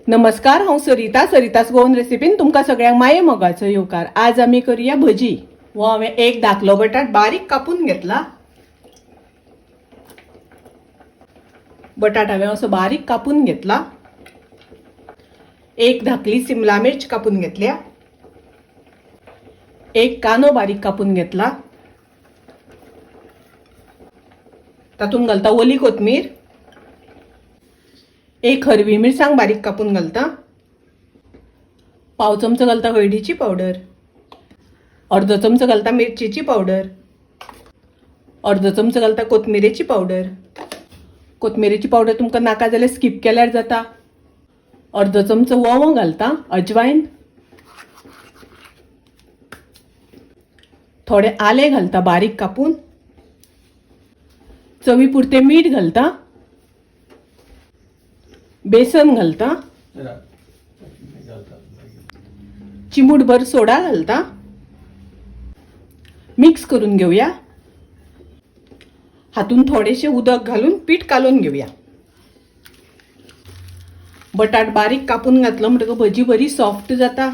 नमस्कार, हांव सरितास गोवन रेसिपीन तुमकां सगळ्यांक माये मोगाचो येवकार। आज आमी करूया भजी। वो हांवें एक धाकलो बटाट बारीक कापून घेतला। बटाट हांवें असो बारीक कापून घेतला। एक धाकली सिमला मिर्च कापून घेतल्या। एक कांदो बारीक कापून घेतला। तातूंत घालता ओली कोथमीर। एक हरवी मिरसांग बारीक कापून घालता। पाव चमचो घालता हळदीची पावडर। अर्धो चमचो घालता मिरचीची पावडर। अर्धो चमचो घालता कोथमिरेची पावडर। कोथमिरेची पावडर तुमकां नाका जाल्यार स्किप केल्यार जाता। अर्धो चमचो वोंवो घालता, अजवायन। थोडे आले घालता बारीक कापून। चवी पुरते मीठ घालता। बेसन घालता। चिमूटभर सोडा घालता। मिक्स करून घेऊया। हातून थोडेशे उदक घालून पीठ कालून घेऊया। बटाट बारीक कापून घातलो म्हणटकच भजी बरी सॉफ्ट जाता।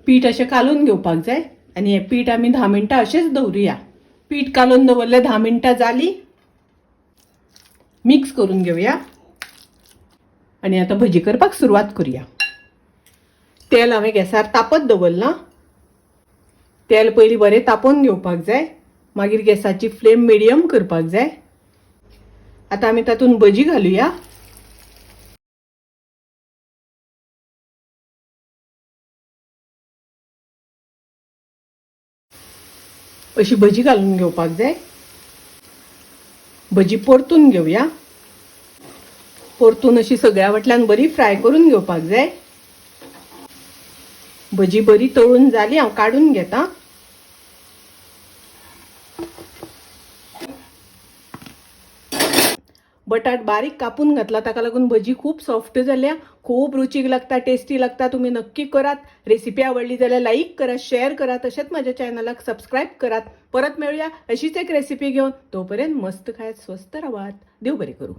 पीठ अशें कालून घेवपाक जाय आनी हे पीठ आमी 10 मिनटां अशेंच दवरुया। पीठ कालून दवरले 10 मिनटां जाली। मिक्स करून घेऊया आणि आता भजी करपाक सुरवात करूया। तेल हांवें गॅसार तापत दवरलां। तेल पयलीं बरें तापोवन घेवपाक जाय, मागीर गॅसाची फ्लेम मिडियम करपाक जाय। आता आमी तातूंत भजी घालुया। अशी भजी घालून घेवपाक जाय। भजी परतून घेवया। परतून अशी सगळ्या वाटल्यान बरी फ्राय करून घेवपाक जाय। भजी बरी तळून जाली, हांव काढून घेता। बटाट बारीक कापून घातला, ताका लागून भजी खूप सॉफ्ट जाल्या। खूप रुचीक लागता, टेस्टी लागता। तुम्ही नक्की करात। रेसिपी आवडली जाल्यार लाईक करा, शेअर करा, तशेंच माझ्या चॅनलाक सबस्क्राईब करात। परत मेळूया अशीच एक रेसिपी घेऊन। तोपर्यंत मस्त खायत स्वस्त राहात। देव बरे करू।